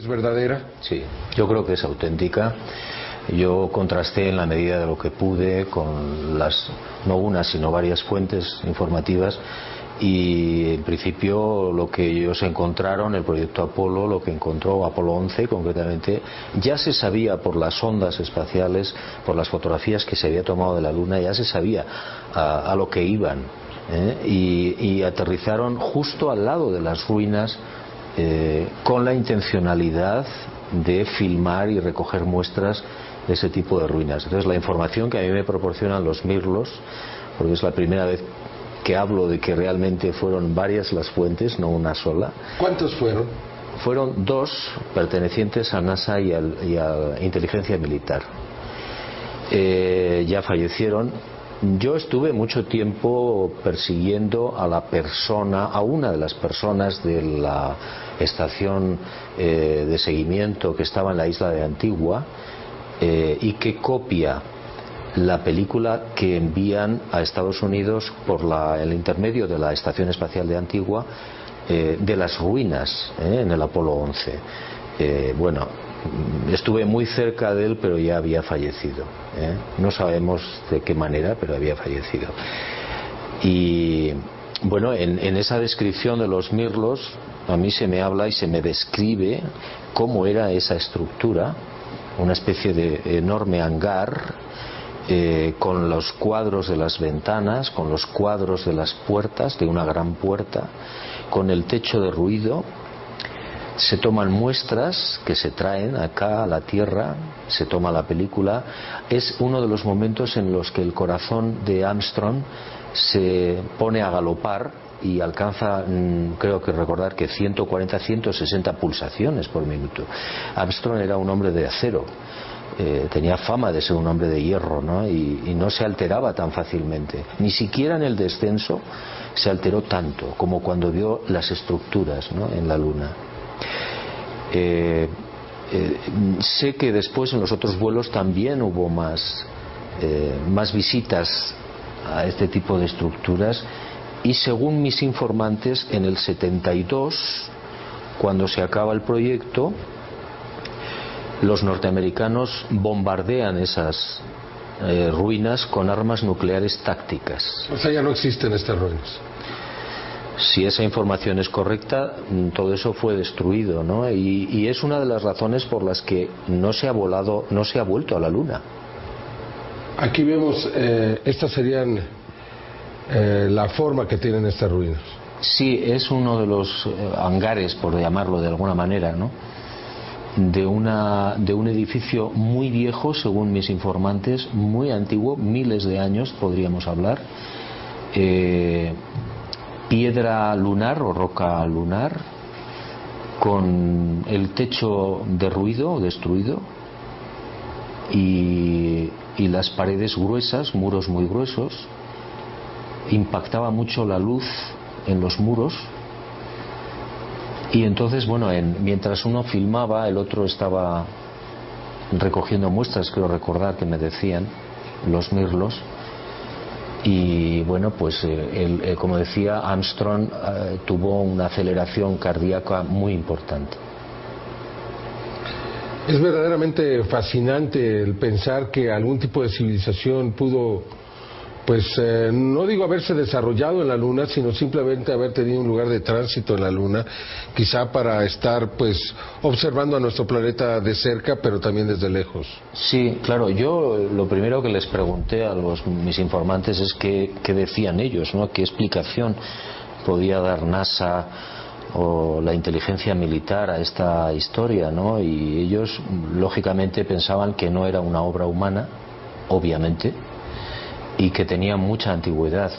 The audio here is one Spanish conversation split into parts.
¿Es verdadera? Sí, yo creo que es auténtica. Yo contrasté en la medida de lo que pude con no una sino varias fuentes informativas, y en principio lo que ellos encontraron, el proyecto Apolo, lo que encontró Apolo 11 concretamente, ya se sabía por las ondas espaciales, por las fotografías que se había tomado de la Luna, ya se sabía a lo que iban, y aterrizaron justo al lado de las ruinas, con la intencionalidad de filmar y recoger muestras de ese tipo de ruinas. Entonces la información que a mí me proporcionan los mirlos, porque es la primera vez que hablo de que realmente fueron varias las fuentes, no una sola. ¿Cuántos fueron? Fueron 2 pertenecientes a NASA y a Inteligencia Militar. Ya fallecieron. Yo estuve mucho tiempo persiguiendo a una de las personas de la estación de seguimiento que estaba en la isla de Antigua, y que copia la película que envían a Estados Unidos por el intermedio de la Estación Espacial de Antigua, de las ruinas, en el Apolo 11. Bueno, estuve muy cerca de él, pero ya había fallecido. No sabemos de qué manera, pero había fallecido. Y bueno, en esa descripción de los mirlos, a mí se me habla y se me describe cómo era esa estructura, una especie de enorme hangar, con los cuadros de las ventanas, con los cuadros de las puertas, de una gran puerta, con el techo de ruido. Se toman muestras que se traen acá a la Tierra, se toma la película. Es uno de los momentos en los que el corazón de Armstrong se pone a galopar y alcanza, creo que recordar que 140, 160 pulsaciones por minuto. Armstrong era un hombre de acero, tenía fama de ser un hombre de hierro, ¿no? Y no se alteraba tan fácilmente. Ni siquiera en el descenso se alteró tanto como cuando vio las estructuras, ¿no?, en la Luna. Sé que después en los otros vuelos también hubo más visitas a este tipo de estructuras, y según mis informantes, en el 72, cuando se acaba el proyecto, los norteamericanos bombardean esas ruinas con armas nucleares tácticas. O sea, ya no existen estas ruinas. Si esa información es correcta, todo eso fue destruido, ¿no? Y es una de las razones por las que no se ha vuelto a la Luna. Aquí vemos, estas serían la forma que tienen estas ruinas. Sí, es uno de los hangares, por llamarlo de alguna manera, ¿no?, de un edificio muy viejo, según mis informantes, muy antiguo, miles de años podríamos hablar, piedra lunar o roca lunar, con el techo derruido, destruido, y las paredes gruesas, muros muy gruesos. Impactaba mucho la luz en los muros, y entonces, bueno, mientras uno filmaba, el otro estaba recogiendo muestras, creo recordar que me decían los mirlos. Y bueno, pues como decía, Armstrong tuvo una aceleración cardíaca muy importante. Es verdaderamente fascinante el pensar que algún tipo de civilización pudo, pues no digo haberse desarrollado en la Luna, sino simplemente haber tenido un lugar de tránsito en la Luna, quizá para estar pues observando a nuestro planeta de cerca, pero también desde lejos. Sí, claro. Yo lo primero que les pregunté a mis informantes es qué decían ellos, ¿no?, qué explicación podía dar NASA o la inteligencia militar a esta historia, ¿no? Y ellos lógicamente pensaban que no era una obra humana, obviamente, y que tenía mucha antigüedad.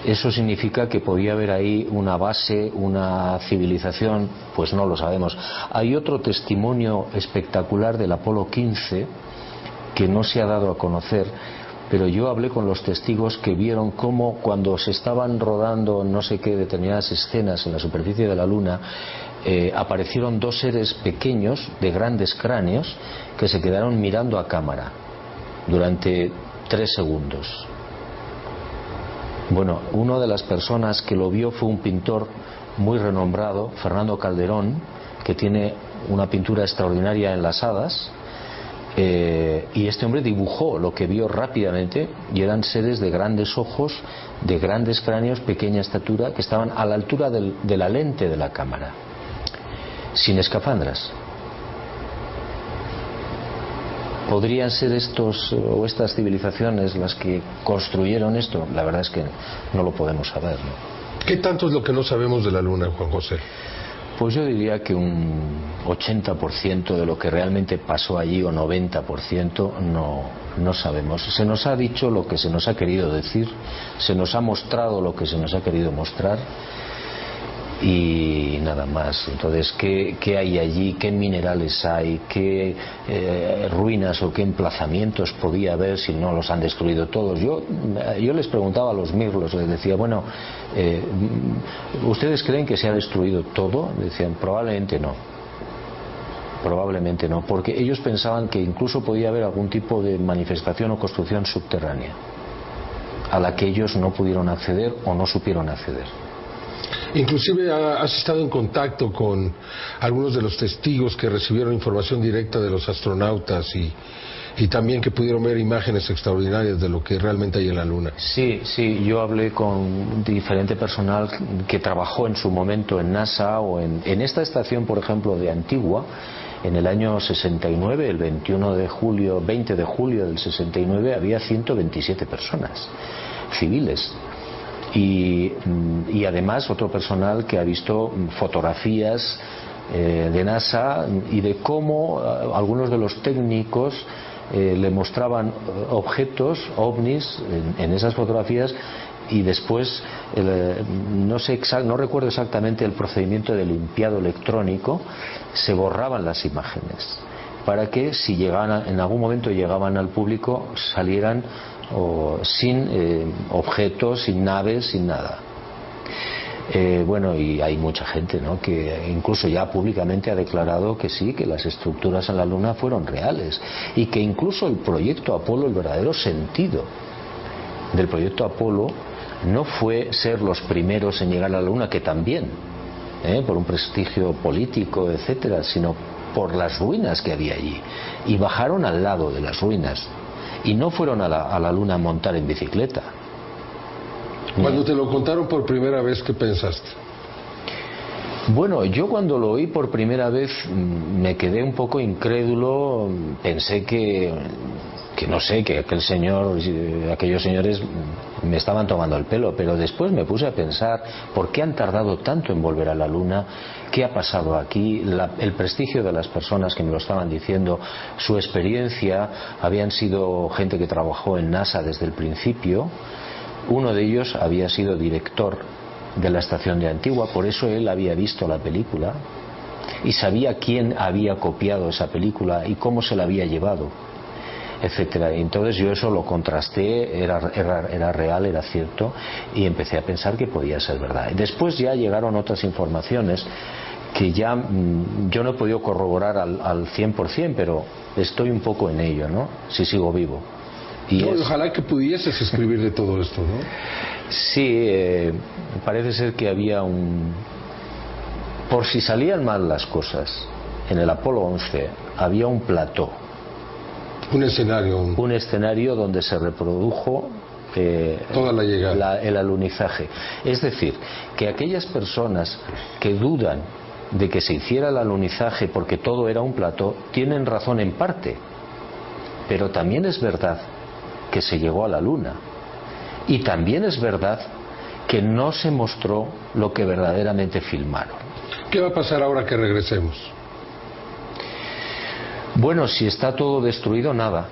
¿Eso significa que podía haber ahí una base, una civilización? Pues no lo sabemos. Hay otro testimonio espectacular del Apolo 15 que no se ha dado a conocer, pero yo hablé con los testigos que vieron cómo, cuando se estaban rodando no sé qué determinadas escenas en la superficie de la Luna, aparecieron 2 seres pequeños de grandes cráneos que se quedaron mirando a cámara durante 3 segundos. Bueno, una de las personas que lo vio fue un pintor muy renombrado, Fernando Calderón, que tiene una pintura extraordinaria en las hadas, y este hombre dibujó lo que vio rápidamente, y eran seres de grandes ojos, de grandes cráneos, pequeña estatura, que estaban a la altura de la lente de la cámara, sin escafandras. ¿Podrían ser estos o estas civilizaciones las que construyeron esto? La verdad es que no lo podemos saber, ¿no? ¿Qué tanto es lo que no sabemos de la Luna, Juan José? Pues yo diría que un 80% de lo que realmente pasó allí, o 90%, no sabemos. Se nos ha dicho lo que se nos ha querido decir, se nos ha mostrado lo que se nos ha querido mostrar, y nada más. Entonces, ¿qué hay allí? ¿Qué minerales hay? ¿Qué ruinas o qué emplazamientos podía haber si no los han destruido todos? Yo les preguntaba a los mirlos, les decía, bueno, ¿ustedes creen que se ha destruido todo? Decían, probablemente no. Probablemente no, porque ellos pensaban que incluso podía haber algún tipo de manifestación o construcción subterránea a la que ellos no pudieron acceder o no supieron acceder. Inclusive has estado en contacto con algunos de los testigos que recibieron información directa de los astronautas y también que pudieron ver imágenes extraordinarias de lo que realmente hay en la Luna. Sí, yo hablé con diferente personal que trabajó en su momento en NASA o en esta estación, por ejemplo, de Antigua, en el año 69, el 20 de julio del 69, había 127 personas civiles. Y además otro personal que ha visto fotografías de NASA y de cómo algunos de los técnicos le mostraban objetos, ovnis, en esas fotografías, y después no recuerdo exactamente el procedimiento de limpiado electrónico, se borraban las imágenes para que si llegaban, en algún momento llegaban al público, salieran sin objetos, sin naves, sin nada. Bueno, y hay mucha gente, ¿no?, que incluso ya públicamente ha declarado que sí, que las estructuras en la Luna fueron reales, y que incluso el proyecto Apolo, el verdadero sentido del proyecto Apolo no fue ser los primeros en llegar a la Luna, que también, por un prestigio político, etcétera, sino por las ruinas que había allí, y bajaron al lado de las ruinas y no fueron a la Luna a montar en bicicleta. Cuando te lo contaron por primera vez, ¿qué pensaste? Bueno, yo cuando lo oí por primera vez me quedé un poco incrédulo, pensé que no sé, que aquellos señores me estaban tomando el pelo, pero después me puse a pensar por qué han tardado tanto en volver a la Luna, qué ha pasado aquí, el prestigio de las personas que me lo estaban diciendo, su experiencia, habían sido gente que trabajó en NASA desde el principio. Uno de ellos había sido director de la estación de Antigua, por eso él había visto la película y sabía quién había copiado esa película y cómo se la había llevado, etcétera. Entonces yo eso lo contrasté, era real, era cierto, y empecé a pensar que podía ser verdad. Después ya llegaron otras informaciones que ya yo no he podido corroborar al 100%, pero estoy un poco en ello, ¿no?, si sigo vivo. Ojalá que pudieses escribir de todo esto, ¿no? Sí, parece ser que había por si salían mal las cosas, en el Apolo 11 había un plató. Un escenario. Un escenario donde se reprodujo toda la llegada. El alunizaje. Es decir, que aquellas personas que dudan de que se hiciera el alunizaje porque todo era un plató, tienen razón en parte. Pero también es verdad que se llegó a la Luna. Y también es verdad que no se mostró lo que verdaderamente filmaron. ¿Qué va a pasar ahora que regresemos? Bueno, si está todo destruido, nada,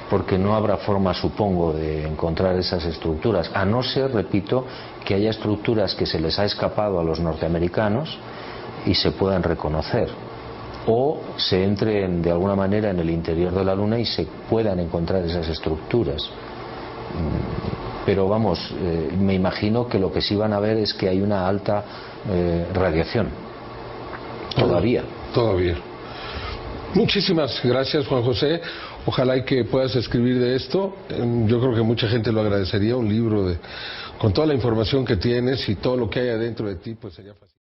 porque no habrá forma, supongo, de encontrar esas estructuras, a no ser, repito, que haya estructuras que se les ha escapado a los norteamericanos y se puedan reconocer, o se entre de alguna manera en el interior de la Luna y se puedan encontrar esas estructuras. Pero vamos, me imagino que lo que sí van a ver es que hay una alta radiación todavía. Muchísimas gracias, Juan José. Ojalá y que puedas escribir de esto. Yo creo que mucha gente lo agradecería, un libro con toda la información que tienes y todo lo que hay adentro de ti, pues sería fácil.